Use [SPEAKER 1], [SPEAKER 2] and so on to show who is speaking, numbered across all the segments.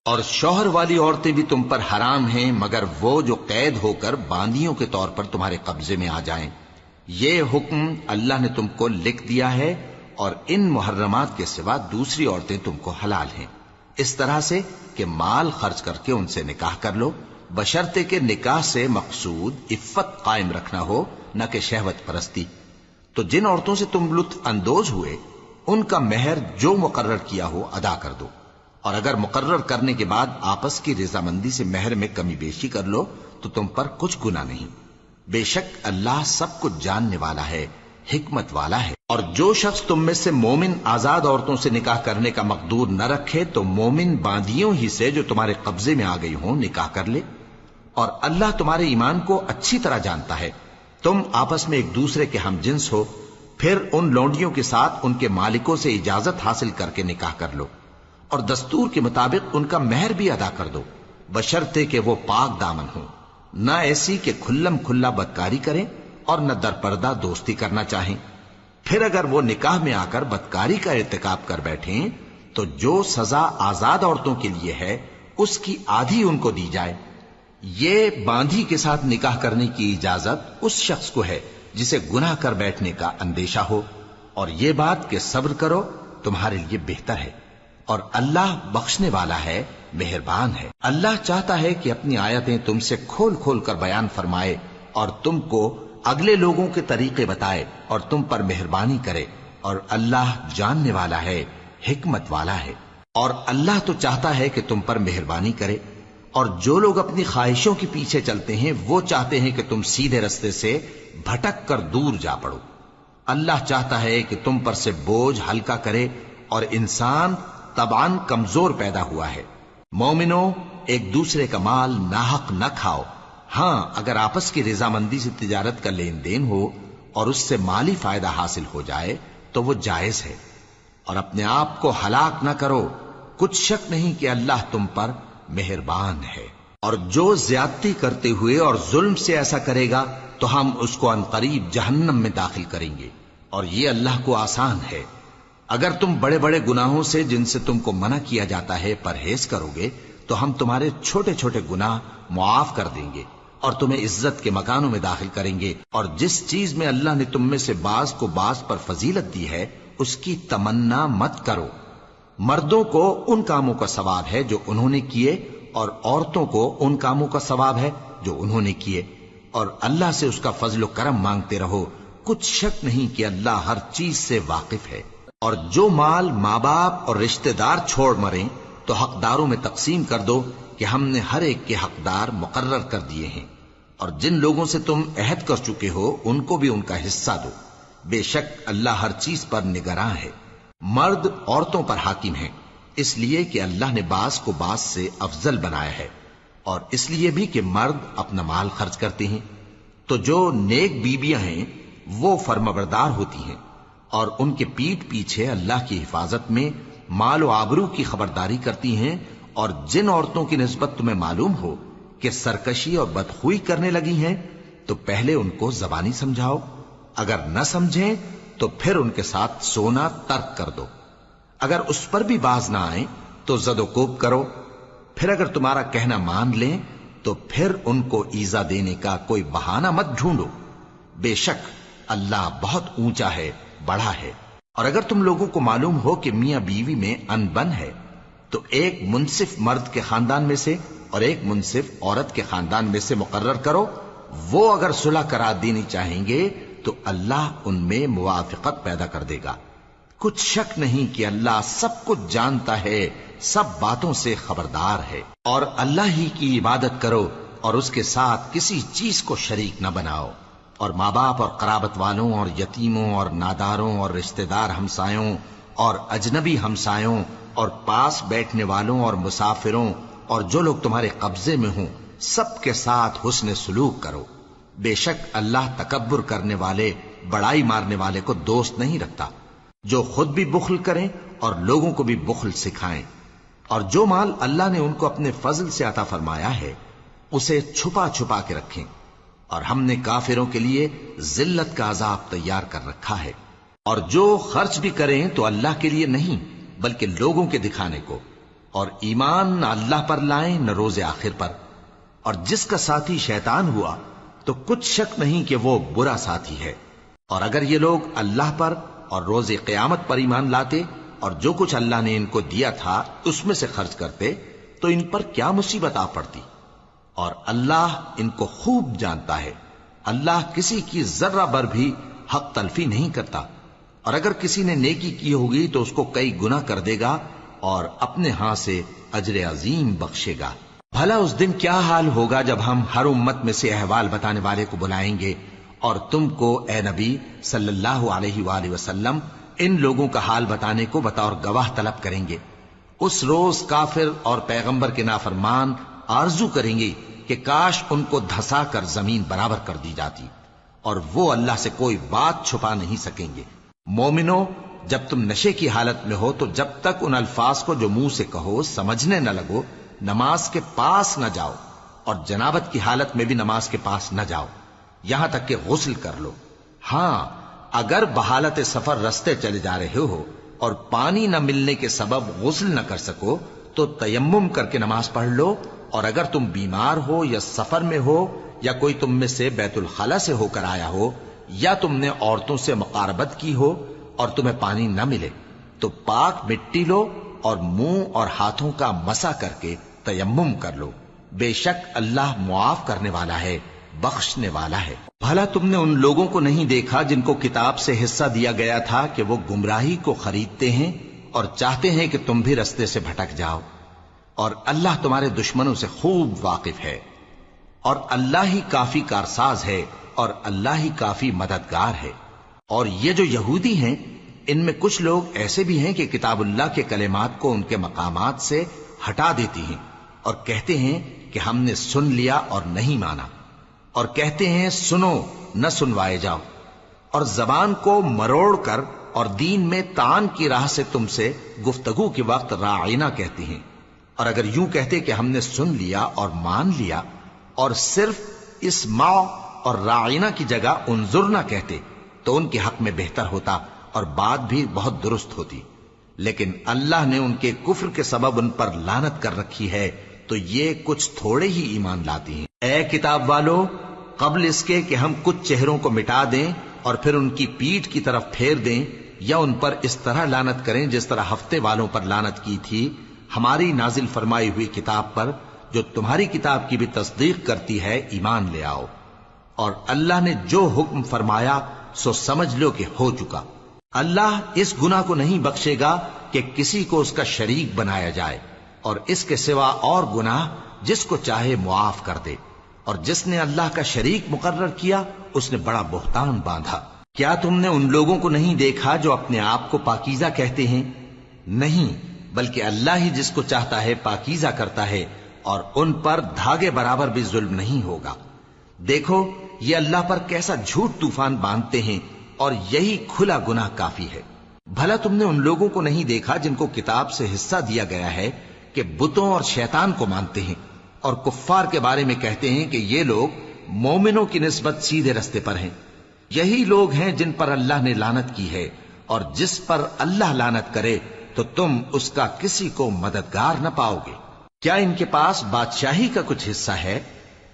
[SPEAKER 1] اور شوہر والی عورتیں بھی تم پر حرام ہیں مگر وہ جو قید ہو کر باندیوں کے طور پر تمہارے قبضے میں آ جائیں۔ یہ حکم اللہ نے تم کو لکھ دیا ہے، اور ان محرمات کے سوا دوسری عورتیں تم کو حلال ہیں، اس طرح سے کہ مال خرچ کر کے ان سے نکاح کر لو، بشرطے کہ نکاح سے مقصود عفت قائم رکھنا ہو، نہ کہ شہوت پرستی۔ تو جن عورتوں سے تم لطف اندوز ہوئے ان کا مہر جو مقرر کیا ہو ادا کر دو، اور اگر مقرر کرنے کے بعد آپس کی رضامندی سے مہر میں کمی بیشی کر لو تو تم پر کچھ گناہ نہیں۔ بے شک اللہ سب کچھ جاننے والا ہے، حکمت والا ہے۔ اور جو شخص تم میں سے مومن آزاد عورتوں سے نکاح کرنے کا مقدور نہ رکھے تو مومن باندیوں ہی سے جو تمہارے قبضے میں آ گئی ہوں نکاح کر لے، اور اللہ تمہارے ایمان کو اچھی طرح جانتا ہے۔ تم آپس میں ایک دوسرے کے ہم جنس ہو، پھر ان لونڈیوں کے ساتھ ان کے مالکوں سے اجازت حاصل کر کے نکاح کر لو، اور دستور کے مطابق ان کا مہر بھی ادا کر دو، بشرطے کہ وہ پاک دامن ہوں، نہ ایسی کہ کھلم کھلا بدکاری کریں اور نہ درپردہ دوستی کرنا چاہیں۔ پھر اگر وہ نکاح میں آ کر بدکاری کا ارتکاب کر بیٹھیں تو جو سزا آزاد عورتوں کے لیے ہے اس کی آدھی ان کو دی جائے۔ یہ باندھی کے ساتھ نکاح کرنے کی اجازت اس شخص کو ہے جسے گناہ کر بیٹھنے کا اندیشہ ہو، اور یہ بات کہ صبر کرو تمہارے لیے بہتر ہے، اور اللہ بخشنے والا ہے، مہربان ہے۔ اللہ چاہتا ہے کہ اپنی آیتیں تم سے کھول کھول کر بیان فرمائے اور تم کو اگلے لوگوں کے طریقے بتائے اور تم پر مہربانی کرے، اور اللہ جاننے والا ہے، حکمت والا ہے۔ اور اللہ تو چاہتا ہے کہ تم پر مہربانی کرے، اور جو لوگ اپنی خواہشوں کے پیچھے چلتے ہیں وہ چاہتے ہیں کہ تم سیدھے رستے سے بھٹک کر دور جا پڑو۔ اللہ چاہتا ہے کہ تم پر سے بوجھ ہلکا کرے، اور انسان طبعاً کمزور پیدا ہوا ہے۔ مومنوں، ایک دوسرے کا مال ناحق نہ کھاؤ، ہاں اگر آپس کی رضامندی سے تجارت کا لین دین ہو اور اس سے مالی فائدہ حاصل ہو جائے تو وہ جائز ہے، اور اپنے آپ کو ہلاک نہ کرو، کچھ شک نہیں کہ اللہ تم پر مہربان ہے۔ اور جو زیادتی کرتے ہوئے اور ظلم سے ایسا کرے گا تو ہم اس کو عنقریب جہنم میں داخل کریں گے، اور یہ اللہ کو آسان ہے۔ اگر تم بڑے بڑے گناہوں سے جن سے تم کو منع کیا جاتا ہے پرہیز کرو گے تو ہم تمہارے چھوٹے چھوٹے گناہ معاف کر دیں گے اور تمہیں عزت کے مکانوں میں داخل کریں گے۔ اور جس چیز میں اللہ نے تم میں سے بعض کو بعض پر فضیلت دی ہے اس کی تمنا مت کرو۔ مردوں کو ان کاموں کا ثواب ہے جو انہوں نے کیے، اور عورتوں کو ان کاموں کا ثواب ہے جو انہوں نے کیے، اور اللہ سے اس کا فضل و کرم مانگتے رہو، کچھ شک نہیں کہ اللہ ہر چیز سے واقف ہے۔ اور جو مال ماں باپ اور رشتہ دار چھوڑ مریں تو حقداروں میں تقسیم کر دو کہ ہم نے ہر ایک کے حقدار مقرر کر دیے ہیں، اور جن لوگوں سے تم عہد کر چکے ہو ان کو بھی ان کا حصہ دو، بے شک اللہ ہر چیز پر نگراں ہے۔ مرد عورتوں پر حاکم ہیں، اس لیے کہ اللہ نے بعض کو بعض سے افضل بنایا ہے، اور اس لیے بھی کہ مرد اپنا مال خرچ کرتے ہیں۔ تو جو نیک بیویاں ہیں وہ فرمانبردار ہوتی ہیں، اور ان کے پیٹھ پیچھے اللہ کی حفاظت میں مال و آبرو کی خبرداری کرتی ہیں۔ اور جن عورتوں کی نسبت تمہیں معلوم ہو کہ سرکشی اور بدخوئی کرنے لگی ہیں تو پہلے ان کو زبانی سمجھاؤ، اگر نہ سمجھیں تو پھر ان کے ساتھ سونا ترک کر دو۔ اگر اس پر بھی باز نہ آئیں تو زد و کوب کرو، پھر اگر تمہارا کہنا مان لیں تو پھر ان کو ایذا دینے کا کوئی بہانہ مت ڈھونڈو، بے شک اللہ بہت اونچا ہے، بڑا ہے۔ اور اگر تم لوگوں کو معلوم ہو کہ میاں بیوی میں انبن ہے تو ایک منصف مرد کے خاندان میں سے اور ایک منصف عورت کے خاندان میں سے مقرر کرو، وہ اگر صلح کرا دینی چاہیں گے تو اللہ ان میں موافقت پیدا کر دے گا۔ کچھ شک نہیں کہ اللہ سب کچھ جانتا ہے، سب باتوں سے خبردار ہے۔ اور اللہ ہی کی عبادت کرو اور اس کے ساتھ کسی چیز کو شریک نہ بناؤ، اور ماں باپ اور قرابت والوں اور یتیموں اور ناداروں اور رشتہ دار ہمسایوں اور اجنبی ہمسایوں اور پاس بیٹھنے والوں اور مسافروں اور جو لوگ تمہارے قبضے میں ہوں سب کے ساتھ حسن سلوک کرو، بے شک اللہ تکبر کرنے والے، بڑائی مارنے والے کو دوست نہیں رکھتا۔ جو خود بھی بخل کریں اور لوگوں کو بھی بخل سکھائیں، اور جو مال اللہ نے ان کو اپنے فضل سے عطا فرمایا ہے اسے چھپا چھپا کے رکھیں، اور ہم نے کافروں کے لیے ذلت کا عذاب تیار کر رکھا ہے۔ اور جو خرچ بھی کریں تو اللہ کے لیے نہیں بلکہ لوگوں کے دکھانے کو، اور ایمان نہ اللہ پر لائیں نہ روز آخر پر، اور جس کا ساتھی شیطان ہوا تو کچھ شک نہیں کہ وہ برا ساتھی ہے۔ اور اگر یہ لوگ اللہ پر اور روز قیامت پر ایمان لاتے اور جو کچھ اللہ نے ان کو دیا تھا اس میں سے خرچ کرتے تو ان پر کیا مصیبت آ پڑتی، اور اللہ ان کو خوب جانتا ہے۔ اللہ کسی کی ذرہ بر بھی حق تلفی نہیں کرتا، اور اگر کسی نے نیکی کی ہوگی تو اس کو کئی گنا کر دے گا اور اپنے ہاں سے اجر عظیم بخشے گا۔ بھلا اس دن کیا حال ہوگا جب ہم ہر امت میں سے احوال بتانے والے کو بلائیں گے اور تم کو اے نبی صلی اللہ علیہ وآلہ وسلم ان لوگوں کا حال بتانے کو بطور گواہ طلب کریں گے۔ اس روز کافر اور پیغمبر کے نافرمان آرزو کریں گے کہ کاش ان کو دھسا کر زمین برابر کر دی جاتی، اور وہ اللہ سے کوئی بات چھپا نہیں سکیں گے۔ مومنو، جب تم نشے کی حالت میں ہو تو جب تک ان الفاظ کو جو منہ سے کہو سمجھنے نہ لگو نماز کے پاس نہ جاؤ، اور جنابت کی حالت میں بھی نماز کے پاس نہ جاؤ یہاں تک کہ غسل کر لو۔ ہاں، اگر بحالت سفر رستے چلے جا رہے ہو اور پانی نہ ملنے کے سبب غسل نہ کر سکو تو تیمم کر کے نماز پڑھ لو، اور اگر تم بیمار ہو یا سفر میں ہو یا کوئی تم میں سے بیت الخلا سے ہو کر آیا ہو یا تم نے عورتوں سے مقاربت کی ہو اور تمہیں پانی نہ ملے تو پاک مٹی لو اور منہ اور ہاتھوں کا مسح کر کے تیمم کر لو، بے شک اللہ معاف کرنے والا ہے، بخشنے والا ہے۔ بھلا تم نے ان لوگوں کو نہیں دیکھا جن کو کتاب سے حصہ دیا گیا تھا کہ وہ گمراہی کو خریدتے ہیں اور چاہتے ہیں کہ تم بھی رستے سے بھٹک جاؤ، اور اللہ تمہارے دشمنوں سے خوب واقف ہے، اور اللہ ہی کافی کارساز ہے، اور اللہ ہی کافی مددگار ہے۔ اور یہ جو یہودی ہیں ان میں کچھ لوگ ایسے بھی ہیں کہ کتاب اللہ کے کلمات کو ان کے مقامات سے ہٹا دیتی ہیں اور کہتے ہیں کہ ہم نے سن لیا اور نہیں مانا، اور کہتے ہیں سنو نہ سنوائے جاؤ، اور زبان کو مروڑ کر اور دین میں تان کی راہ سے تم سے گفتگو کے وقت راعینا کہتی ہیں، اور اگر یوں کہتے کہ ہم نے سن لیا اور مان لیا اور صرف اسمع اور راعینا کی جگہ انظرنا کہتے تو ان کے حق میں بہتر ہوتا اور بات بھی بہت درست ہوتی، لیکن اللہ نے ان کے کفر کے سبب ان پر لعنت کر رکھی ہے تو یہ کچھ تھوڑے ہی ایمان لاتی ہیں۔ اے کتاب والو، قبل اس کے کہ ہم کچھ چہروں کو مٹا دیں اور پھر ان کی پیٹھ کی طرف پھیر دیں یا ان پر اس طرح لعنت کریں جس طرح ہفتے والوں پر لعنت کی تھی، ہماری نازل فرمائی ہوئی کتاب پر جو تمہاری کتاب کی بھی تصدیق کرتی ہے ایمان لے آؤ، اور اللہ نے جو حکم فرمایا سو سمجھ لو کہ ہو چکا۔ اللہ اس گناہ کو نہیں بخشے گا کہ کسی کو اس کا شریک بنایا جائے، اور اس کے سوا اور گناہ جس کو چاہے معاف کر دے، اور جس نے اللہ کا شریک مقرر کیا اس نے بڑا بہتان باندھا۔ کیا تم نے ان لوگوں کو نہیں دیکھا جو اپنے آپ کو پاکیزہ کہتے ہیں؟ نہیں، بلکہ اللہ ہی جس کو چاہتا ہے پاکیزہ کرتا ہے، اور ان پر دھاگے برابر بھی ظلم نہیں ہوگا۔ دیکھو یہ اللہ پر کیسا جھوٹ طوفان باندھتے ہیں، اور یہی کھلا گناہ کافی ہے۔ بھلا تم نے ان لوگوں کو نہیں دیکھا جن کو کتاب سے حصہ دیا گیا ہے کہ بتوں اور شیطان کو مانتے ہیں، اور کفار کے بارے میں کہتے ہیں کہ یہ لوگ مومنوں کی نسبت سیدھے رستے پر ہیں۔ یہی لوگ ہیں جن پر اللہ نے لعنت کی ہے، اور جس پر اللہ لعنت کرے تو تم اس کا کسی کو مددگار نہ پاؤ گے۔ کیا ان کے پاس بادشاہی کا کچھ حصہ ہے؟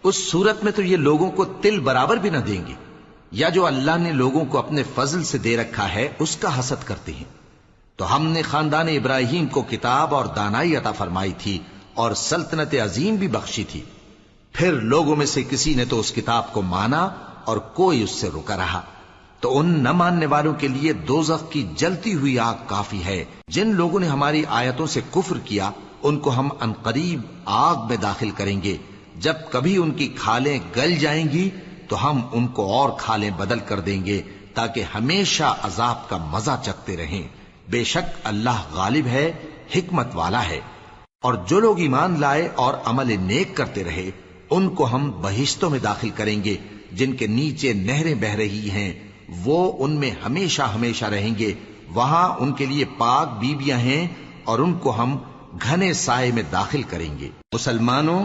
[SPEAKER 1] اس صورت میں تو یہ لوگوں کو تل برابر بھی نہ دیں گے، یا جو اللہ نے لوگوں کو اپنے فضل سے دے رکھا ہے اس کا حسد کرتے ہیں۔ تو ہم نے خاندان ابراہیم کو کتاب اور دانائی عطا فرمائی تھی اور سلطنت عظیم بھی بخشی تھی، پھر لوگوں میں سے کسی نے تو اس کتاب کو مانا اور کوئی اس سے رکا رہا، تو ان نہ ماننے والوں کے لیے دوزخ کی جلتی ہوئی آگ کافی ہے۔ جن لوگوں نے ہماری آیتوں سے کفر کیا ان کو ہم عنقریب آگ میں داخل کریں گے، جب کبھی ان کی کھالیں گل جائیں گی تو ہم ان کو اور کھالیں بدل کر دیں گے تاکہ ہمیشہ عذاب کا مزہ چکھتے رہیں۔ بے شک اللہ غالب ہے، حکمت والا ہے۔ اور جو لوگ ایمان لائے اور عمل نیک کرتے رہے ان کو ہم بہشتوں میں داخل کریں گے جن کے نیچے نہریں بہ رہی ہیں، وہ ان میں ہمیشہ ہمیشہ رہیں گے، وہاں ان کے لیے پاک بیویاں ہیں اور ان کو ہم گھنے سائے میں داخل کریں گے۔ مسلمانوں،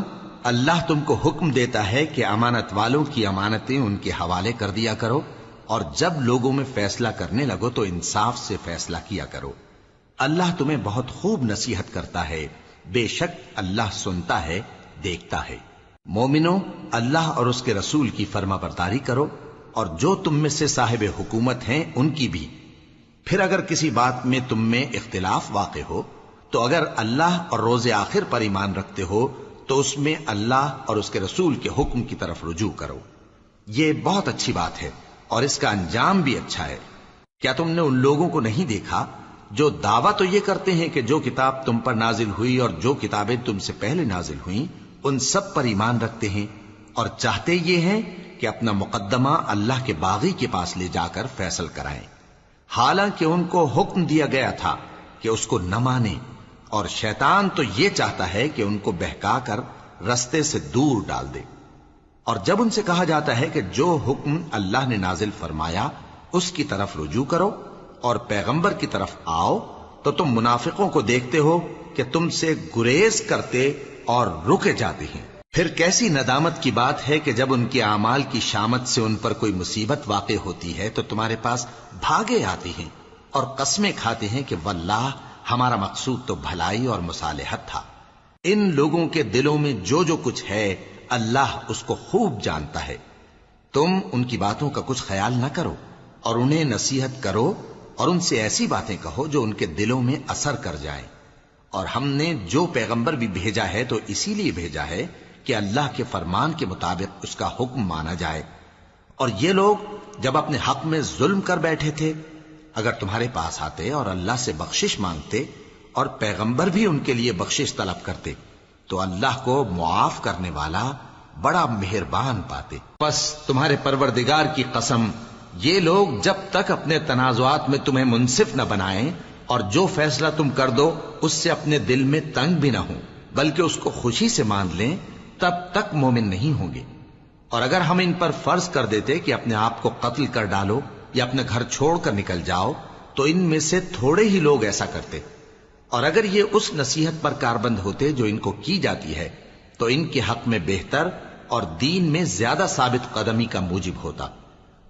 [SPEAKER 1] اللہ تم کو حکم دیتا ہے کہ امانت والوں کی امانتیں ان کے حوالے کر دیا کرو، اور جب لوگوں میں فیصلہ کرنے لگو تو انصاف سے فیصلہ کیا کرو۔ اللہ تمہیں بہت خوب نصیحت کرتا ہے، بے شک اللہ سنتا ہے، دیکھتا ہے۔ مومنو، اللہ اور اس کے رسول کی فرما برداری کرو، اور جو تم میں سے صاحب حکومت ہیں ان کی بھی۔ پھر اگر کسی بات میں تم میں اختلاف واقع ہو تو اگر اللہ اور روز آخر پر ایمان رکھتے ہو تو اس میں اللہ اور اس کے رسول کے حکم کی طرف رجوع کرو۔ یہ بہت اچھی بات ہے اور اس کا انجام بھی اچھا ہے۔ کیا تم نے ان لوگوں کو نہیں دیکھا جو دعویٰ تو یہ کرتے ہیں کہ جو کتاب تم پر نازل ہوئی اور جو کتابیں تم سے پہلے نازل ہوئیں ان سب پر ایمان رکھتے ہیں، اور چاہتے یہ ہیں کہ اپنا مقدمہ اللہ کے باغی کے پاس لے جا کر فیصل کرائیں، حالانکہ ان کو حکم دیا گیا تھا کہ اس کو نہ مانیں، اور شیطان تو یہ چاہتا ہے کہ ان کو بہکا کر رستے سے دور ڈال دے۔ اور جب ان سے کہا جاتا ہے کہ جو حکم اللہ نے نازل فرمایا اس کی طرف رجوع کرو اور پیغمبر کی طرف آؤ، تو تم منافقوں کو دیکھتے ہو کہ تم سے گریز کرتے اور رکے جاتے ہیں۔ پھر کیسی ندامت کی بات ہے کہ جب ان کے اعمال کی شامت سے ان پر کوئی مصیبت واقع ہوتی ہے تو تمہارے پاس بھاگے آتے ہیں اور قسمیں کھاتے ہیں کہ واللہ ہمارا مقصود تو بھلائی اور مصالحت تھا۔ ان لوگوں کے دلوں میں جو جو کچھ ہے اللہ اس کو خوب جانتا ہے۔ تم ان کی باتوں کا کچھ خیال نہ کرو اور انہیں نصیحت کرو اور ان سے ایسی باتیں کہو جو ان کے دلوں میں اثر کر جائیں۔ اور ہم نے جو پیغمبر بھی بھیجا ہے تو اسی لیے بھیجا ہے کہ اللہ کے فرمان کے مطابق اس کا حکم مانا جائے۔ اور یہ لوگ جب اپنے حق میں ظلم کر بیٹھے تھے، اگر تمہارے پاس آتے اور اللہ سے بخشش مانگتے اور پیغمبر بھی ان کے لیے بخشش طلب کرتے تو اللہ کو معاف کرنے والا بڑا مہربان پاتے۔ بس تمہارے پروردگار کی قسم، یہ لوگ جب تک اپنے تنازعات میں تمہیں منصف نہ بنائیں اور جو فیصلہ تم کر دو اس سے اپنے دل میں تنگ بھی نہ ہوں بلکہ اس کو خوشی سے مان لیں، تب تک مومن نہیں ہوں گے۔ اور اگر ہم ان پر فرض کر دیتے کہ اپنے آپ کو قتل کر ڈالو یا اپنے گھر چھوڑ کر نکل جاؤ تو ان میں سے تھوڑے ہی لوگ ایسا کرتے، اور اگر یہ اس نصیحت پر کاربند ہوتے جو ان کو کی جاتی ہے تو ان کے حق میں بہتر اور دین میں زیادہ ثابت قدمی کا موجب ہوتا،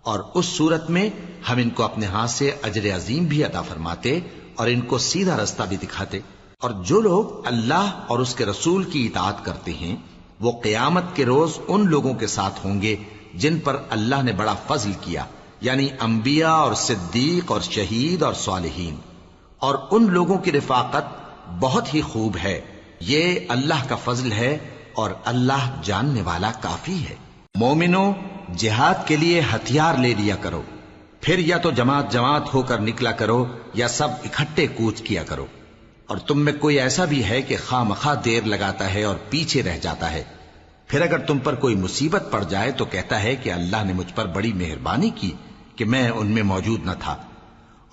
[SPEAKER 1] اور اس صورت میں ہم ان کو اپنے ہاتھ سے اجر عظیم بھی عطا فرماتے اور ان کو سیدھا رستہ بھی دکھاتے۔ اور جو لوگ اللہ اور اس کے رسول کی اطاعت کرتے ہیں وہ قیامت کے روز ان لوگوں کے ساتھ ہوں گے جن پر اللہ نے بڑا فضل کیا، یعنی انبیاء اور صدیق اور شہید اور صالحین، اور ان لوگوں کی رفاقت بہت ہی خوب ہے۔ یہ اللہ کا فضل ہے اور اللہ جاننے والا کافی ہے۔ مومنو، جہاد کے لیے ہتھیار لے لیا کرو، پھر یا تو جماعت جماعت ہو کر نکلا کرو یا سب اکٹھے کوچ کیا کرو۔ اور تم میں کوئی ایسا بھی ہے کہ خواہ مخواہ دیر لگاتا ہے اور پیچھے رہ جاتا ہے، پھر اگر تم پر کوئی مصیبت پڑ جائے تو کہتا ہے کہ اللہ نے مجھ پر بڑی مہربانی کی کہ میں ان میں موجود نہ تھا۔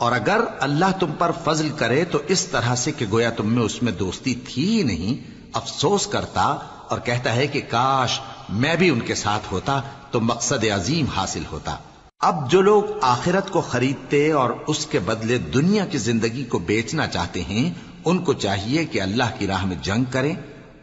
[SPEAKER 1] اور اگر اللہ تم پر فضل کرے تو اس طرح سے کہ گویا تم میں اس میں دوستی تھی ہی نہیں، افسوس کرتا اور کہتا ہے کہ کاش میں بھی ان کے ساتھ ہوتا تو مقصد عظیم حاصل ہوتا۔ اب جو لوگ آخرت کو خریدتے اور اس کے بدلے دنیا کی زندگی کو بیچنا چاہتے ہیں ان کو چاہیے کہ اللہ کی راہ میں جنگ کریں،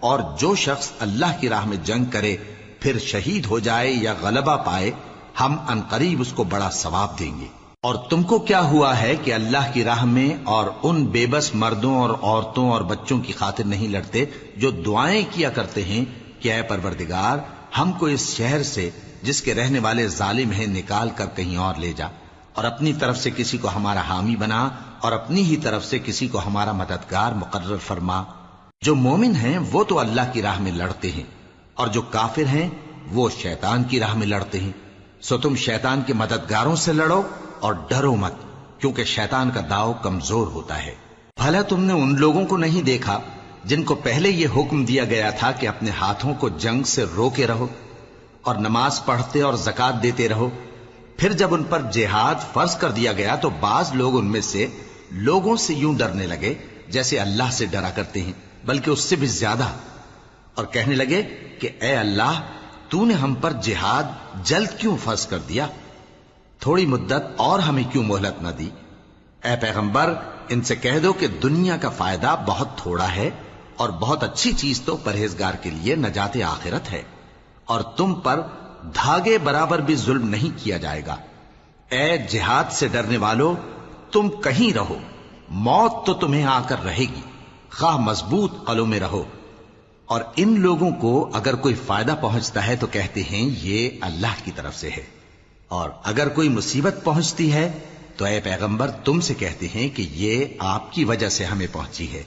[SPEAKER 1] اور جو شخص اللہ کی راہ میں جنگ کرے پھر شہید ہو جائے یا غلبہ پائے ہم عنقریب اس کو بڑا ثواب دیں گے۔ اور تم کو کیا ہوا ہے کہ اللہ کی راہ میں اور ان بے بس مردوں اور عورتوں اور بچوں کی خاطر نہیں لڑتے جو دعائیں کیا کرتے ہیں کہ اے پروردگار ہم کو اس شہر سے جس کے رہنے والے ظالم ہیں نکال کر کہیں اور لے جا، اور اپنی طرف سے کسی کو ہمارا حامی بنا اور اپنی ہی طرف سے کسی کو ہمارا مددگار مقرر فرما۔ جو مومن ہیں وہ تو اللہ کی راہ میں لڑتے ہیں، اور جو کافر ہیں وہ شیطان کی راہ میں لڑتے ہیں، سو تم شیطان کے مددگاروں سے لڑو اور ڈرو مت، کیونکہ شیطان کا داؤ کمزور ہوتا ہے۔ بھلا تم نے ان لوگوں کو نہیں دیکھا جن کو پہلے یہ حکم دیا گیا تھا کہ اپنے ہاتھوں کو جنگ سے روکے رہو اور نماز پڑھتے اور زکوٰۃ دیتے رہو، پھر جب ان پر جہاد فرض کر دیا گیا تو بعض لوگ ان میں سے لوگوں سے یوں ڈرنے لگے جیسے اللہ سے ڈرا کرتے ہیں، بلکہ اس سے بھی زیادہ، اور کہنے لگے کہ اے اللہ تو نے ہم پر جہاد جلد کیوں فرض کر دیا، تھوڑی مدت اور ہمیں کیوں مہلت نہ دی۔ اے پیغمبر ان سے کہہ دو کہ دنیا کا فائدہ بہت تھوڑا ہے اور بہت اچھی چیز تو پرہیزگار کے لیے نجات آخرت ہے، اور تم پر دھاگے برابر بھی ظلم نہیں کیا جائے گا۔ اے جہاد سے ڈرنے والو، تم کہیں رہو، موت تو تمہیں آ کر رہے گی، خواہ مضبوط قلعوں میں رہو۔ اور ان لوگوں کو اگر کوئی فائدہ پہنچتا ہے تو کہتے ہیں یہ اللہ کی طرف سے ہے، اور اگر کوئی مصیبت پہنچتی ہے تو اے پیغمبر تم سے کہتے ہیں کہ یہ آپ کی وجہ سے ہمیں پہنچی ہے۔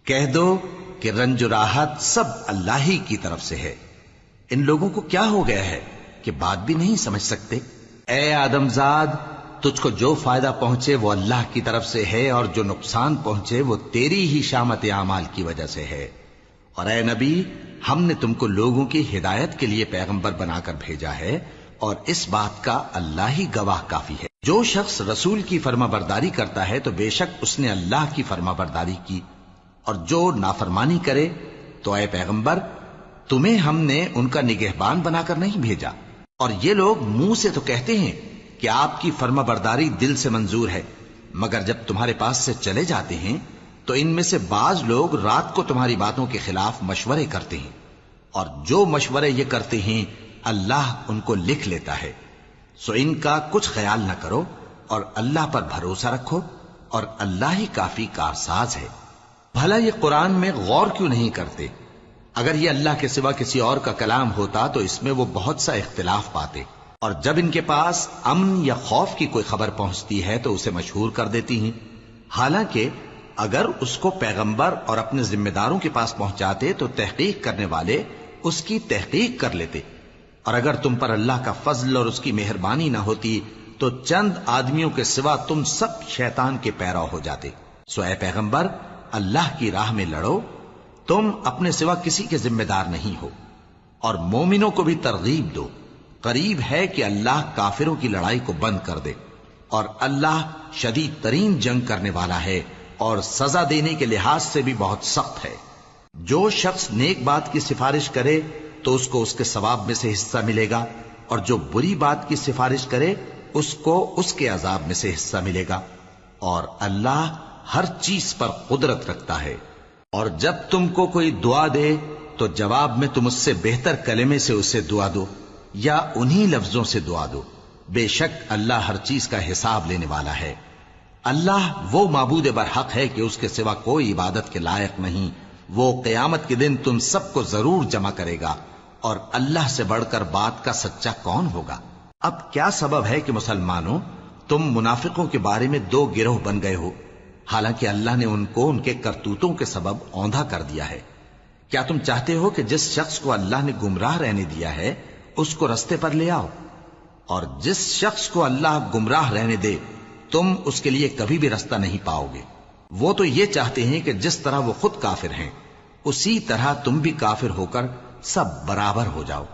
[SPEAKER 1] کہہ دو کہ رنج و راحت سب اللہ ہی کی طرف سے ہے۔ ان لوگوں کو کیا ہو گیا ہے کہ بات بھی نہیں سمجھ سکتے؟ اے آدم زاد، تجھ کو جو فائدہ پہنچے وہ اللہ کی طرف سے ہے، اور جو نقصان پہنچے وہ تیری ہی شامت اعمال کی وجہ سے ہے۔ اور اے نبی، ہم نے تم کو لوگوں کی ہدایت کے لیے پیغمبر بنا کر بھیجا ہے، اور اس بات کا اللہ ہی گواہ کافی ہے۔ جو شخص رسول کی فرما برداری کرتا ہے تو بے شک اس نے اللہ کی فرما برداری کی، اور جو نافرمانی کرے تو اے پیغمبر تمہیں ہم نے ان کا نگہبان بنا کر نہیں بھیجا۔ اور یہ لوگ منہ سے تو کہتے ہیں کہ آپ کی فرما برداری دل سے منظور ہے، مگر جب تمہارے پاس سے چلے جاتے ہیں تو ان میں سے بعض لوگ رات کو تمہاری باتوں کے خلاف مشورے کرتے ہیں، اور جو مشورے یہ کرتے ہیں اللہ ان کو لکھ لیتا ہے۔ سو ان کا کچھ خیال نہ کرو اور اللہ پر بھروسہ رکھو، اور اللہ ہی کافی کارساز ہے۔ بھلا یہ قرآن میں غور کیوں نہیں کرتے؟ اگر یہ اللہ کے سوا کسی اور کا کلام ہوتا تو اس میں وہ بہت سا اختلاف پاتے، اور جب ان کے پاس امن یا خوف کی کوئی خبر پہنچتی ہے تو اسے مشہور کر دیتی ہیں، حالانکہ اگر اس کو پیغمبر اور اپنے ذمہ داروں کے پاس پہنچاتے تو تحقیق کرنے والے اس کی تحقیق کر لیتے، اور اگر تم پر اللہ کا فضل اور اس کی مہربانی نہ ہوتی تو چند آدمیوں کے سوا تم سب شیطان کے پیرو ہو جاتے۔ سو اے پیغمبر اللہ کی راہ میں لڑو، تم اپنے سوا کسی کے ذمہ دار نہیں ہو، اور مومنوں کو بھی ترغیب دو۔ قریب ہے کہ اللہ کافروں کی لڑائی کو بند کر دے، اور اللہ شدید ترین جنگ کرنے والا ہے اور سزا دینے کے لحاظ سے بھی بہت سخت ہے۔ جو شخص نیک بات کی سفارش کرے تو اس کو اس کے ثواب میں سے حصہ ملے گا، اور جو بری بات کی سفارش کرے اس کو اس کے عذاب میں سے حصہ ملے گا، اور اللہ ہر چیز پر قدرت رکھتا ہے۔ اور جب تم کو کوئی دعا دے تو جواب میں تم اس سے بہتر کلمے سے اسے دعا دو، یا انہی لفظوں سے دعا دو، بے شک اللہ ہر چیز کا حساب لینے والا ہے۔ اللہ وہ معبود برحق ہے کہ اس کے سوا کوئی عبادت کے لائق نہیں۔ وہ قیامت کے دن تم سب کو ضرور جمع کرے گا، اور اللہ سے بڑھ کر بات کا سچا کون ہوگا؟ اب کیا سبب ہے کہ مسلمانوں تم منافقوں کے بارے میں دو گروہ بن گئے ہو، حالانکہ اللہ نے ان کو ان کے کرتوتوں کے سبب اوندھا کر دیا ہے؟ کیا تم چاہتے ہو کہ جس شخص کو اللہ نے گمراہ رہنے دیا ہے اس کو رستے پر لے آؤ، اور جس شخص کو اللہ گمراہ رہنے دے تم اس کے لیے کبھی بھی رستہ نہیں پاؤ گے؟ وہ تو یہ چاہتے ہیں کہ جس طرح وہ خود کافر ہیں اسی طرح تم بھی کافر ہو کر سب برابر ہو جاؤ۔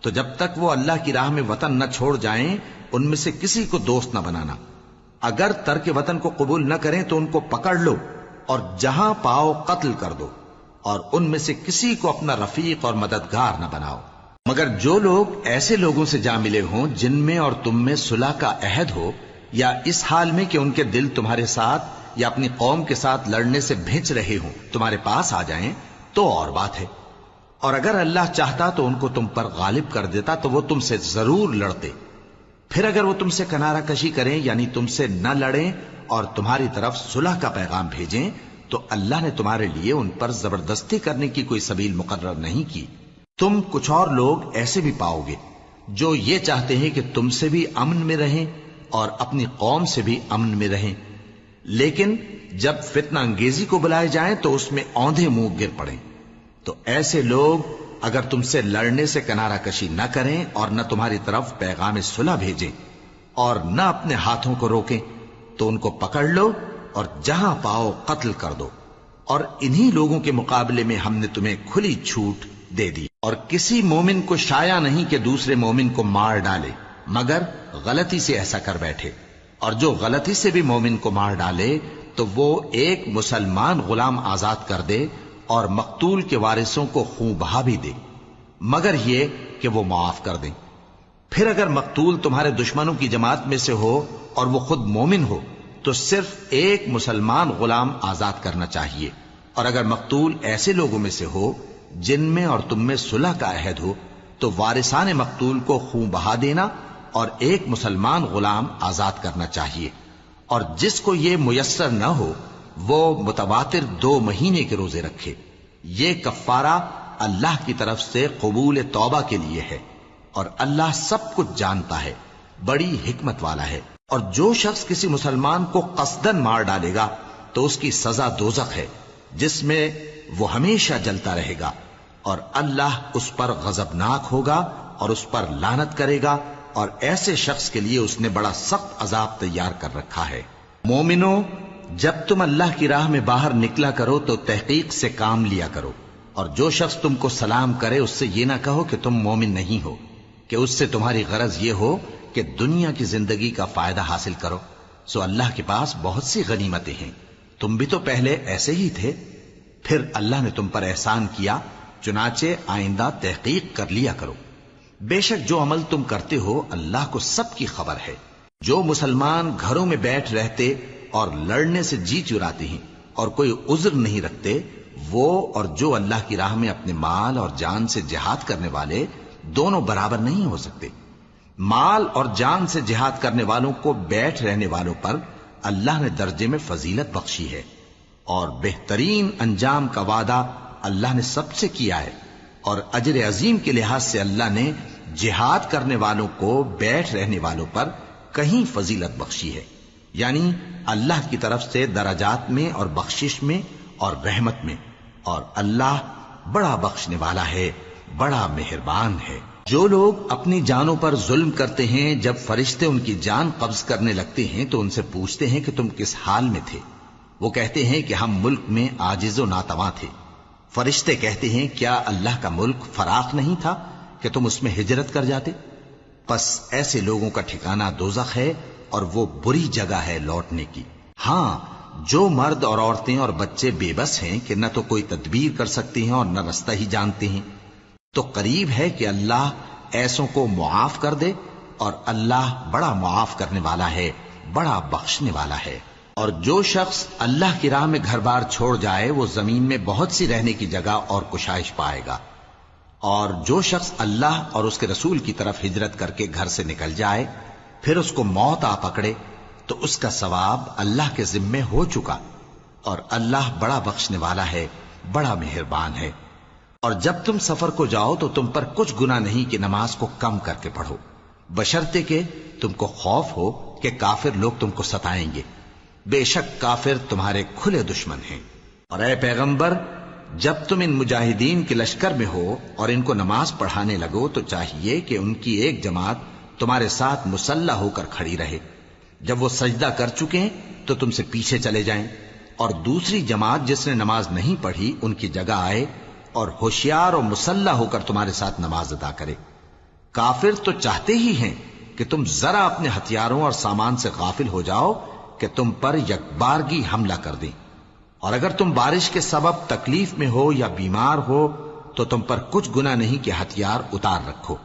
[SPEAKER 1] تو جب تک وہ اللہ کی راہ میں وطن نہ چھوڑ جائیں ان میں سے کسی کو دوست نہ بنانا۔ اگر ترک وطن کو قبول نہ کریں تو ان کو پکڑ لو اور جہاں پاؤ قتل کر دو، اور ان میں سے کسی کو اپنا رفیق اور مددگار نہ بناؤ، مگر جو لوگ ایسے لوگوں سے جا ملے ہوں جن میں اور تم میں صلح کا عہد ہو، یا اس حال میں کہ ان کے دل تمہارے ساتھ یا اپنی قوم کے ساتھ لڑنے سے بھنچ رہے ہوں تمہارے پاس آ جائیں تو اور بات ہے۔ اور اگر اللہ چاہتا تو ان کو تم پر غالب کر دیتا تو وہ تم سے ضرور لڑتے۔ پھر اگر وہ تم سے کنارہ کشی کریں یعنی تم سے نہ لڑیں اور تمہاری طرف صلح کا پیغام بھیجیں تو اللہ نے تمہارے لیے ان پر زبردستی کرنے کی کوئی سبیل مقرر نہیں کی۔ تم کچھ اور لوگ ایسے بھی پاؤ گے جو یہ چاہتے ہیں کہ تم سے بھی امن میں رہیں اور اپنی قوم سے بھی امن میں رہیں، لیکن جب فتنہ انگیزی کو بلائے جائیں تو اس میں اوندھے منہ گر پڑیں۔ تو ایسے لوگ اگر تم سے لڑنے سے کنارہ کشی نہ کریں اور نہ تمہاری طرف پیغام صلح بھیجیں اور نہ اپنے ہاتھوں کو روکیں تو ان کو پکڑ لو اور جہاں پاؤ قتل کر دو، اور انہی لوگوں کے مقابلے میں ہم نے تمہیں کھلی چھوٹ دے دی۔ اور کسی مومن کو شایع نہیں کہ دوسرے مومن کو مار ڈالے مگر غلطی سے ایسا کر بیٹھے، اور جو غلطی سے بھی مومن کو مار ڈالے تو وہ ایک مسلمان غلام آزاد کر دے اور مقتول کے وارثوں کو خون بہا بھی دے، مگر یہ کہ وہ معاف کر دیں۔ پھر اگر مقتول تمہارے دشمنوں کی جماعت میں سے ہو اور وہ خود مومن ہو تو صرف ایک مسلمان غلام آزاد کرنا چاہیے، اور اگر مقتول ایسے لوگوں میں سے ہو جن میں اور تم میں صلح کا عہد ہو تو وارثان مقتول کو خون بہا دینا اور ایک مسلمان غلام آزاد کرنا چاہیے۔ اور جس کو یہ میسر نہ ہو وہ متواتر 2 مہینے کے روزے رکھے. یہ کفارہ اللہ کی طرف سے قبول توبہ کے لیے ہے، اور اللہ سب کچھ جانتا ہے، بڑی حکمت والا ہے. اور جو شخص کسی مسلمان کو قصدن مار ڈالے گا تو اس کی سزا دوزخ ہے، جس میں وہ ہمیشہ جلتا رہے گا، اور اللہ اس پر غضبناک ہوگا اور اس پر لعنت کرے گا، اور ایسے شخص کے لیے اس نے بڑا سخت عذاب تیار کر رکھا ہے. مومنو، جب تم اللہ کی راہ میں باہر نکلا کرو تو تحقیق سے کام لیا کرو، اور جو شخص تم کو سلام کرے اس سے یہ نہ کہو کہ تم مومن نہیں ہو، کہ اس سے تمہاری غرض یہ ہو کہ دنیا کی زندگی کا فائدہ حاصل کرو. سو اللہ کے پاس بہت سی غنیمتیں ہیں، تم بھی تو پہلے ایسے ہی تھے، پھر اللہ نے تم پر احسان کیا، چنانچہ آئندہ تحقیق کر لیا کرو. بے شک جو عمل تم کرتے ہو اللہ کو سب کی خبر ہے. جو مسلمان گھروں میں بیٹھ رہتے اور لڑنے سے جی چراتے ہیں اور کوئی عذر نہیں رکھتے، وہ اور جو اللہ کی راہ میں اپنے مال اور جان سے جہاد کرنے والے دونوں برابر نہیں ہو سکتے. مال اور جان سے جہاد کرنے والوں کو بیٹھ رہنے والوں پر اللہ نے درجے میں فضیلت بخشی ہے، اور بہترین انجام کا وعدہ اللہ نے سب سے کیا ہے. اور اجر عظیم کے لحاظ سے اللہ نے جہاد کرنے والوں کو بیٹھ رہنے والوں پر کہیں فضیلت بخشی ہے، یعنی اللہ کی طرف سے درجات میں اور بخشش میں اور رحمت میں. اور اللہ بڑا بخشنے والا ہے، بڑا مہربان ہے. جو لوگ اپنی جانوں پر ظلم کرتے ہیں، جب فرشتے ان کی جان قبض کرنے لگتے ہیں تو ان سے پوچھتے ہیں کہ تم کس حال میں تھے؟ وہ کہتے ہیں کہ ہم ملک میں عاجز و ناتواں تھے. فرشتے کہتے ہیں کیا اللہ کا ملک فراخ نہیں تھا کہ تم اس میں ہجرت کر جاتے؟ پس ایسے لوگوں کا ٹھکانہ دوزخ ہے، اور وہ بری جگہ ہے لوٹنے کی. ہاں، جو مرد اور عورتیں اور بچے بے بس ہیں کہ نہ تو کوئی تدبیر کر سکتے ہیں اور نہ رستہ ہی جانتے ہیں، تو قریب ہے کہ اللہ ایسوں کو معاف کر دے، اور اللہ بڑا معاف کرنے والا ہے، بڑا بخشنے والا ہے. اور جو شخص اللہ کی راہ میں گھر بار چھوڑ جائے وہ زمین میں بہت سی رہنے کی جگہ اور کشائش پائے گا. اور جو شخص اللہ اور اس کے رسول کی طرف ہجرت کر کے گھر سے نکل جائے پھر اس کو موت آ پکڑے تو اس کا ثواب اللہ کے ذمے ہو چکا، اور اللہ بڑا بخشنے والا ہے، بڑا مہربان ہے. اور جب تم سفر کو جاؤ تو تم پر کچھ گناہ نہیں کہ نماز کو کم کر کے پڑھو، بشرطے کہ تم کو خوف ہو کہ کافر لوگ تم کو ستائیں گے. بے شک کافر تمہارے کھلے دشمن ہیں. اور اے پیغمبر، جب تم ان مجاہدین کے لشکر میں ہو اور ان کو نماز پڑھانے لگو تو چاہیے کہ ان کی ایک جماعت تمہارے ساتھ مسلح ہو کر کھڑی رہے. جب وہ سجدہ کر چکے ہیں تو تم سے پیچھے چلے جائیں، اور دوسری جماعت جس نے نماز نہیں پڑھی ان کی جگہ آئے اور ہوشیار اور مسلح ہو کر تمہارے ساتھ نماز ادا کرے. کافر تو چاہتے ہی ہیں کہ تم ذرا اپنے ہتھیاروں اور سامان سے غافل ہو جاؤ کہ تم پر یکبارگی حملہ کر دیں. اور اگر تم بارش کے سبب تکلیف میں ہو یا بیمار ہو تو تم پر کچھ گناہ نہیں کہ ہتھیار اتار رکھو،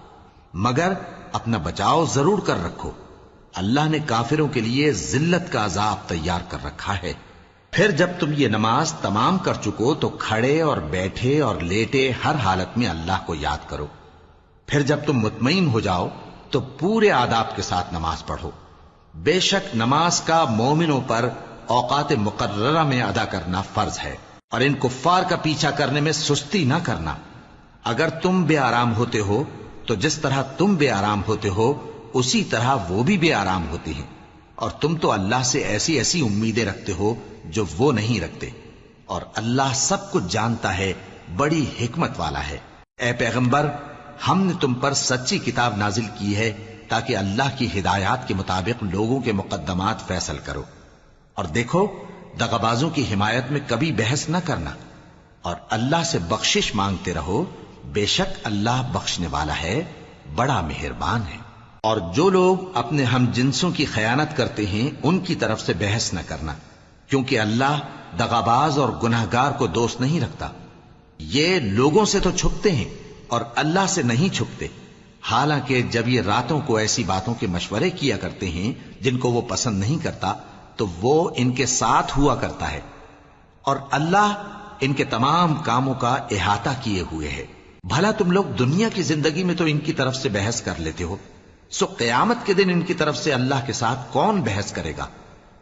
[SPEAKER 1] مگر اپنا بچاؤ ضرور کر رکھو. اللہ نے کافروں کے لیے ذلت کا عذاب تیار کر رکھا ہے. پھر جب تم یہ نماز تمام کر چکو تو کھڑے اور بیٹھے اور لیٹے ہر حالت میں اللہ کو یاد کرو. پھر جب تم مطمئن ہو جاؤ تو پورے آداب کے ساتھ نماز پڑھو. بے شک نماز کا مومنوں پر اوقات مقررہ میں ادا کرنا فرض ہے، اور ان کفار کا پیچھا کرنے میں سستی نہ کرنا. اگر تم بے آرام ہوتے ہو تو جس طرح تم بے آرام ہوتے ہو اسی طرح وہ بھی بے آرام ہوتے ہیں، اور تم تو اللہ سے ایسی ایسی امیدیں رکھتے ہو جو وہ نہیں رکھتے، اور اللہ سب کچھ جانتا ہے، بڑی حکمت والا ہے. اے پیغمبر، ہم نے تم پر سچی کتاب نازل کی ہے تاکہ اللہ کی ہدایات کے مطابق لوگوں کے مقدمات فیصل کرو. اور دیکھو، دغابازوں کی حمایت میں کبھی بحث نہ کرنا، اور اللہ سے بخشش مانگتے رہو. بے شک اللہ بخشنے والا ہے، بڑا مہربان ہے. اور جو لوگ اپنے ہم جنسوں کی خیانت کرتے ہیں ان کی طرف سے بحث نہ کرنا، کیونکہ اللہ دغاباز اور گناہگار کو دوست نہیں رکھتا. یہ لوگوں سے تو چھپتے ہیں اور اللہ سے نہیں چھپتے، حالانکہ جب یہ راتوں کو ایسی باتوں کے مشورے کیا کرتے ہیں جن کو وہ پسند نہیں کرتا تو وہ ان کے ساتھ ہوا کرتا ہے، اور اللہ ان کے تمام کاموں کا احاطہ کیے ہوئے ہے. بھلا تم لوگ دنیا کی زندگی میں تو ان کی طرف سے بحث کر لیتے ہو، سو قیامت کے دن ان کی طرف سے اللہ کے ساتھ کون بحث کرے گا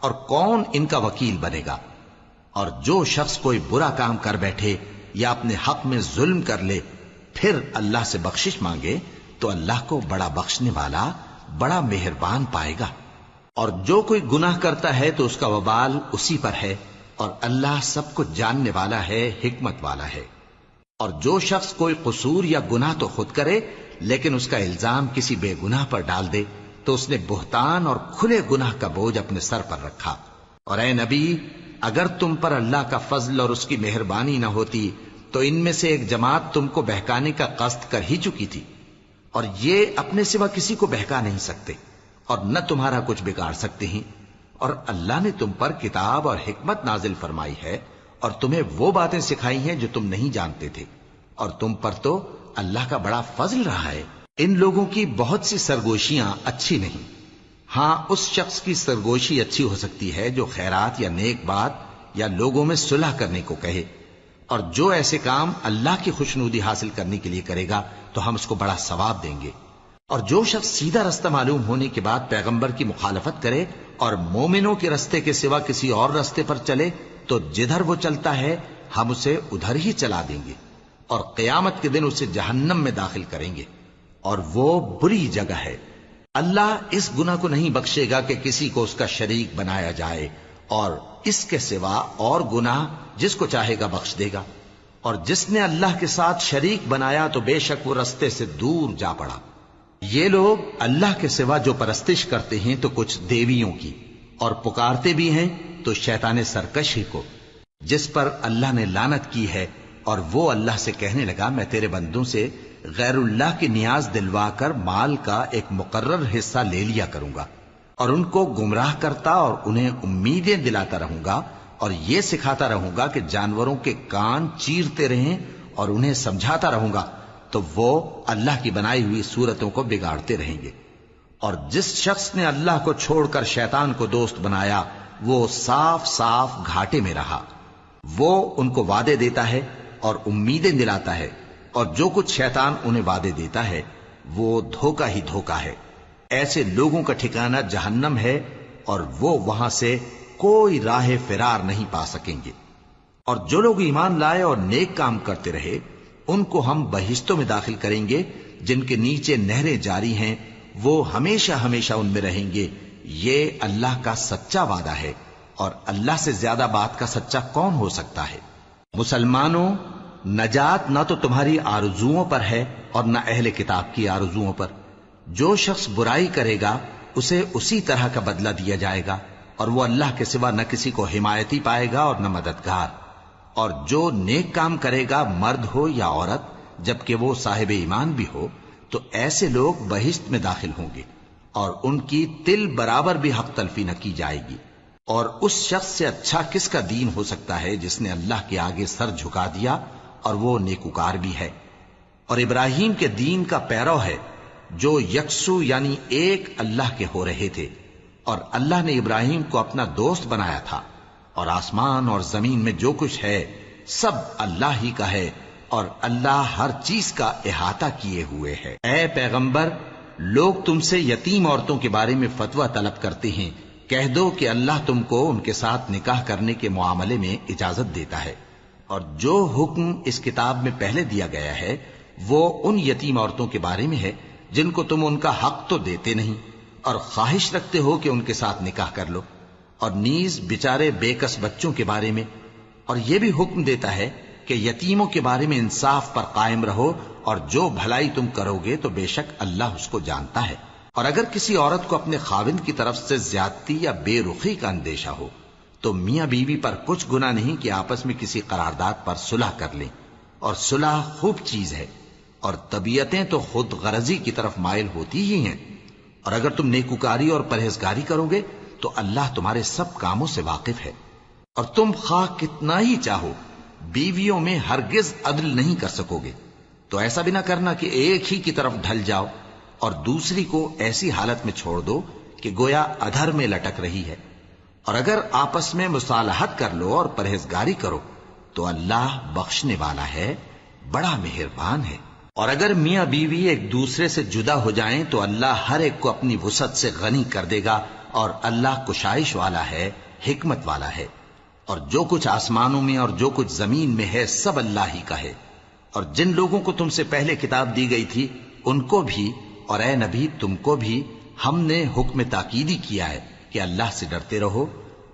[SPEAKER 1] اور کون ان کا وکیل بنے گا؟ اور جو شخص کوئی برا کام کر بیٹھے یا اپنے حق میں ظلم کر لے پھر اللہ سے بخشش مانگے تو اللہ کو بڑا بخشنے والا بڑا مہربان پائے گا۔ اور جو کوئی گناہ کرتا ہے تو اس کا وبال اسی پر ہے، اور اللہ سب کچھ جاننے والا ہے، حکمت والا ہے۔ اور جو شخص کوئی قصور یا گناہ تو خود کرے لیکن اس کا الزام کسی بے گناہ پر ڈال دے تو اس نے بہتان اور کھلے گناہ کا بوجھ اپنے سر پر رکھا۔ اور اے نبی، اگر تم پر اللہ کا فضل اور اس کی مہربانی نہ ہوتی تو ان میں سے ایک جماعت تم کو بہکانے کا قصد کر ہی چکی تھی، اور یہ اپنے سوا کسی کو بہکا نہیں سکتے اور نہ تمہارا کچھ بگاڑ سکتے ہیں۔ اور اللہ نے تم پر کتاب اور حکمت نازل فرمائی ہے اور تمہیں وہ باتیں سکھائی ہیں جو تم نہیں جانتے تھے، اور تم پر تو اللہ کا بڑا فضل رہا ہے۔ ان لوگوں کی بہت سی سرگوشیاں اچھی نہیں، ہاں اس شخص کی سرگوشی اچھی ہو سکتی ہے جو خیرات یا نیک بات یا لوگوں میں صلح کرنے کو کہے، اور جو ایسے کام اللہ کی خوشنودی حاصل کرنے کے لیے کرے گا تو ہم اس کو بڑا ثواب دیں گے۔ اور جو شخص سیدھا رستہ معلوم ہونے کے بعد پیغمبر کی مخالفت کرے اور مومنوں کے رستے کے سوا کسی اور رستے پر چلے تو جدھر وہ چلتا ہے ہم اسے ادھر ہی چلا دیں گے، اور قیامت کے دن اسے جہنم میں داخل کریں گے، اور وہ بری جگہ ہے۔ اللہ اس گناہ کو نہیں بخشے گا کہ کسی کو اس کا شریک بنایا جائے، اور اس کے سوا اور گناہ جس کو چاہے گا بخش دے گا، اور جس نے اللہ کے ساتھ شریک بنایا تو بے شک وہ رستے سے دور جا پڑا۔ یہ لوگ اللہ کے سوا جو پرستش کرتے ہیں تو کچھ دیویوں کی، اور پکارتے بھی ہیں تو شیطان سرکش ہی کو، جس پر اللہ نے لعنت کی ہے، اور وہ اللہ سے کہنے لگا میں تیرے بندوں سے غیر اللہ کی نیاز دلوا کر مال کا ایک مقرر حصہ لے لیا کروں گا، اور ان کو گمراہ کرتا اور انہیں امیدیں دلاتا رہوں گا، اور یہ سکھاتا رہوں گا کہ جانوروں کے کان چیرتے رہیں، اور انہیں سمجھاتا رہوں گا تو وہ اللہ کی بنائی ہوئی صورتوں کو بگاڑتے رہیں گے۔ اور جس شخص نے اللہ کو چھوڑ کر شیطان کو دوست بنایا وہ صاف صاف گھاٹے میں رہا۔ وہ ان کو وعدے دیتا ہے اور امیدیں دلاتا ہے، اور جو کچھ شیطان انہیں وعدے دیتا ہے وہ دھوکہ ہی دھوکہ ہے۔ ایسے لوگوں کا ٹھکانہ جہنم ہے، اور وہ وہاں سے کوئی راہ فرار نہیں پا سکیں گے۔ اور جو لوگ ایمان لائے اور نیک کام کرتے رہے ان کو ہم بہشتوں میں داخل کریں گے جن کے نیچے نہریں جاری ہیں، وہ ہمیشہ ہمیشہ ان میں رہیں گے۔ یہ اللہ کا سچا وعدہ ہے، اور اللہ سے زیادہ بات کا سچا کون ہو سکتا ہے؟ مسلمانوں، نجات نہ تو تمہاری آرزوؤں پر ہے اور نہ اہل کتاب کی آرزوؤں پر۔ جو شخص برائی کرے گا اسے اسی طرح کا بدلہ دیا جائے گا، اور وہ اللہ کے سوا نہ کسی کو حمایتی پائے گا اور نہ مددگار۔ اور جو نیک کام کرے گا مرد ہو یا عورت جبکہ وہ صاحب ایمان بھی ہو تو ایسے لوگ بہشت میں داخل ہوں گے، اور ان کی تل برابر بھی حق تلفی نہ کی جائے گی۔ اور اس شخص سے اچھا کس کا دین ہو سکتا ہے جس نے اللہ کے آگے سر جھکا دیا اور وہ نیکوکار بھی ہے، اور ابراہیم کے دین کا پیرو ہے جو یکسو یعنی ایک اللہ کے ہو رہے تھے، اور اللہ نے ابراہیم کو اپنا دوست بنایا تھا۔ اور آسمان اور زمین میں جو کچھ ہے سب اللہ ہی کا ہے، اور اللہ ہر چیز کا احاطہ کیے ہوئے ہے۔ اے پیغمبر، لوگ تم سے یتیم عورتوں کے بارے میں فتویٰ طلب کرتے ہیں، کہہ دو کہ اللہ تم کو ان کے ساتھ نکاح کرنے کے معاملے میں اجازت دیتا ہے، اور جو حکم اس کتاب میں پہلے دیا گیا ہے وہ ان یتیم عورتوں کے بارے میں ہے جن کو تم ان کا حق تو دیتے نہیں، اور خواہش رکھتے ہو کہ ان کے ساتھ نکاح کر لو، اور نیز بیچارے بے کس بچوں کے بارے میں۔ اور یہ بھی حکم دیتا ہے کہ یتیموں کے بارے میں انصاف پر قائم رہو، اور جو بھلائی تم کرو گے تو بے شک اللہ اس کو جانتا ہے۔ اور اگر کسی عورت کو اپنے خاوند کی طرف سے زیادتی یا بے رخی کا اندیشہ ہو تو میاں بیوی پر کچھ گناہ نہیں کہ آپس میں کسی قرارداد پر صلح کر لیں، اور صلح خوب چیز ہے، اور طبیعتیں تو خود غرضی کی طرف مائل ہوتی ہی ہیں۔ اور اگر تم نیکوکاری اور پرہیزگاری کرو گے تو اللہ تمہارے سب کاموں سے واقف ہے۔ اور تم خواہ کتنا ہی چاہو بیویوں میں ہرگز عدل نہیں کر سکو گے، تو ایسا بھی نہ کرنا کہ ایک ہی کی طرف ڈھل جاؤ اور دوسری کو ایسی حالت میں چھوڑ دو کہ گویا ادھر میں لٹک رہی ہے۔ اور اگر آپس میں مصالحت کر لو اور پرہیزگاری کرو تو اللہ بخشنے والا ہے، بڑا مہربان ہے۔ اور اگر میاں بیوی ایک دوسرے سے جدا ہو جائیں تو اللہ ہر ایک کو اپنی وسعت سے غنی کر دے گا، اور اللہ کشائش والا ہے، حکمت والا ہے۔ اور جو کچھ آسمانوں میں اور جو کچھ زمین میں ہے سب اللہ ہی کا ہے۔ اور جن لوگوں کو تم سے پہلے کتاب دی گئی تھی ان کو بھی اور اے نبی تم کو بھی ہم نے حکم تاکیدی کیا ہے کہ اللہ سے ڈرتے رہو،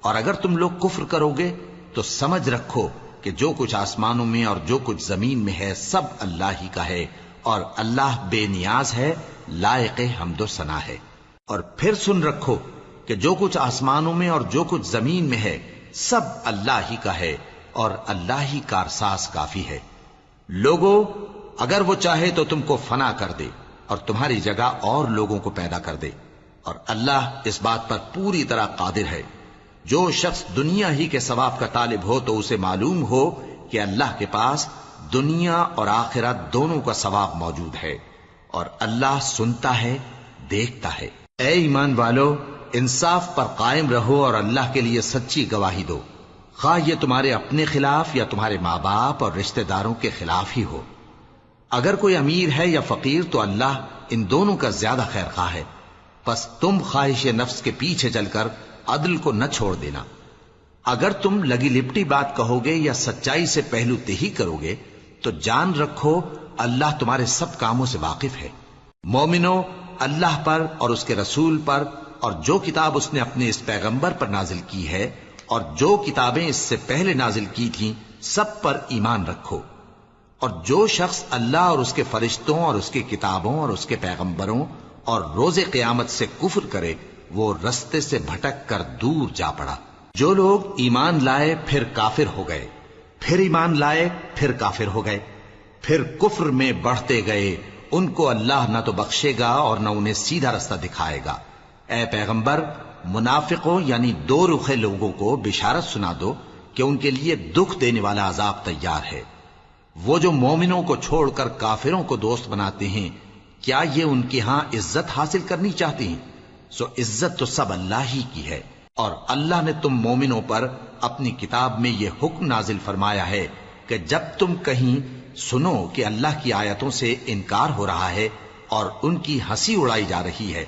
[SPEAKER 1] اور اگر تم لوگ کفر کرو گے تو سمجھ رکھو کہ جو کچھ آسمانوں میں اور جو کچھ زمین میں ہے سب اللہ ہی کا ہے، اور اللہ بے نیاز ہے، لائق حمد و ثنا ہے۔ اور پھر سن رکھو کہ جو کچھ آسمانوں میں اور جو کچھ زمین میں ہے سب اللہ ہی کا ہے، اور اللہ ہی کارساز کافی ہے۔ لوگو اگر وہ چاہے تو تم کو فنا کر دے اور تمہاری جگہ اور لوگوں کو پیدا کر دے، اور اللہ اس بات پر پوری طرح قادر ہے۔ جو شخص دنیا ہی کے ثواب کا طالب ہو تو اسے معلوم ہو کہ اللہ کے پاس دنیا اور آخرت دونوں کا ثواب موجود ہے، اور اللہ سنتا ہے، دیکھتا ہے۔ اے ایمان والو، انصاف پر قائم رہو اور اللہ کے لیے سچی گواہی دو، خواہ یہ تمہارے اپنے خلاف یا تمہارے ماں باپ اور رشتہ داروں کے خلاف ہی ہو۔ اگر کوئی امیر ہے یا فقیر تو اللہ ان دونوں کا زیادہ خیر خواہ ہے، پس تم خواہش نفس کے پیچھے چل کر عدل کو نہ چھوڑ دینا۔ اگر تم لگی لپٹی بات کہو گے یا سچائی سے پہلو تہی کرو گے تو جان رکھو اللہ تمہارے سب کاموں سے واقف ہے۔ مومنو، اللہ پر اور اس کے رسول پر اور جو کتاب اس نے اپنے اس پیغمبر پر نازل کی ہے اور جو کتابیں اس سے پہلے نازل کی تھیں سب پر ایمان رکھو۔ اور جو شخص اللہ اور اس کے فرشتوں اور اس کی کتابوں اور اس کے پیغمبروں اور روز قیامت سے کفر کرے وہ رستے سے بھٹک کر دور جا پڑا۔ جو لوگ ایمان لائے پھر کافر ہو گئے، پھر ایمان لائے پھر کافر ہو گئے، پھر کفر میں بڑھتے گئے، ان کو اللہ نہ تو بخشے گا اور نہ انہیں سیدھا رستہ دکھائے گا۔ اے پیغمبر، منافقوں یعنی دو رخے لوگوں کو بشارت سنا دو کہ ان کے لیے دکھ دینے والا عذاب تیار ہے۔ وہ جو مومنوں کو چھوڑ کر کافروں کو دوست بناتے ہیں، کیا یہ ان کے ہاں عزت حاصل کرنی چاہتے ہیں؟ سو عزت تو سب اللہ ہی کی ہے۔ اور اللہ نے تم مومنوں پر اپنی کتاب میں یہ حکم نازل فرمایا ہے کہ جب تم کہیں سنو کہ اللہ کی آیتوں سے انکار ہو رہا ہے اور ان کی ہنسی اڑائی جا رہی ہے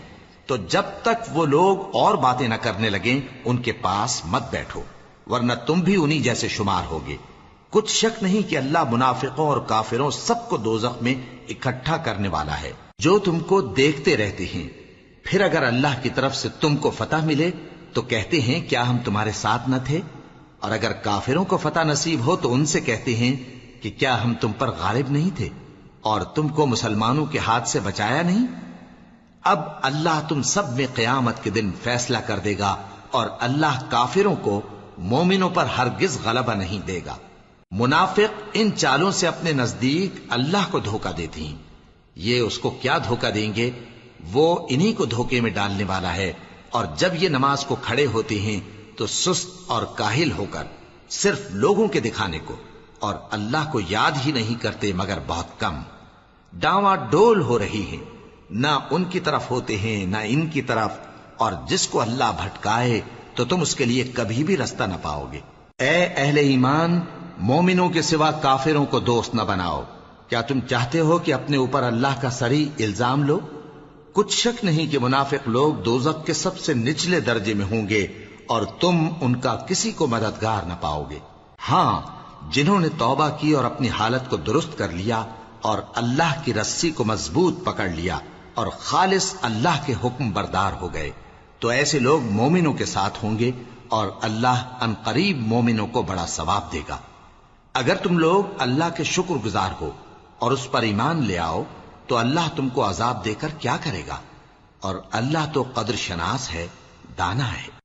[SPEAKER 1] تو جب تک وہ لوگ اور باتیں نہ کرنے لگیں ان کے پاس مت بیٹھو، ورنہ تم بھی انہی جیسے شمار ہوگے۔ کچھ شک نہیں کہ اللہ منافقوں اور کافروں سب کو دوزخ میں اکٹھا کرنے والا ہے۔ جو تم کو دیکھتے رہتے ہیں، پھر اگر اللہ کی طرف سے تم کو فتح ملے تو کہتے ہیں کیا ہم تمہارے ساتھ نہ تھے، اور اگر کافروں کو فتح نصیب ہو تو ان سے کہتے ہیں کہ کیا ہم تم پر غالب نہیں تھے اور تم کو مسلمانوں کے ہاتھ سے بچایا نہیں۔ اب اللہ تم سب میں قیامت کے دن فیصلہ کر دے گا، اور اللہ کافروں کو مومنوں پر ہرگز غلبہ نہیں دے گا۔ منافق ان چالوں سے اپنے نزدیک اللہ کو دھوکہ دیتے ہیں، یہ اس کو کیا دھوکہ دیں گے، وہ انہی کو دھوکے میں ڈالنے والا ہے۔ اور جب یہ نماز کو کھڑے ہوتے ہیں تو سست اور کاہل ہو کر صرف لوگوں کے دکھانے کو اور اللہ کو یاد ہی نہیں کرتے مگر بہت کم، ڈاواں ڈول ہو رہی ہیں، نہ ان کی طرف ہوتے ہیں نہ ان کی طرف، اور جس کو اللہ بھٹکائے تو تم اس کے لیے کبھی بھی رستہ نہ پاؤ گے۔ اے اہل ایمان، مومنوں کے سوا کافروں کو دوست نہ بناؤ۔ کیا تم چاہتے ہو کہ اپنے اوپر اللہ کا صریح الزام لو؟ کچھ شک نہیں کہ منافق لوگ دوزخ کے سب سے نچلے درجے میں ہوں گے اور تم ان کا کسی کو مددگار نہ پاؤ گے۔ ہاں، جنہوں نے توبہ کی اور اپنی حالت کو درست کر لیا اور اللہ کی رسی کو مضبوط پکڑ لیا اور خالص اللہ کے حکم بردار ہو گئے تو ایسے لوگ مومنوں کے ساتھ ہوں گے، اور اللہ ان قریب مومنوں کو بڑا ثواب دے گا۔ اگر تم لوگ اللہ کے شکر گزار ہو اور اس پر ایمان لے آؤ تو اللہ تم کو عذاب دے کر کیا کرے گا، اور اللہ تو قدر شناس ہے، دانا ہے۔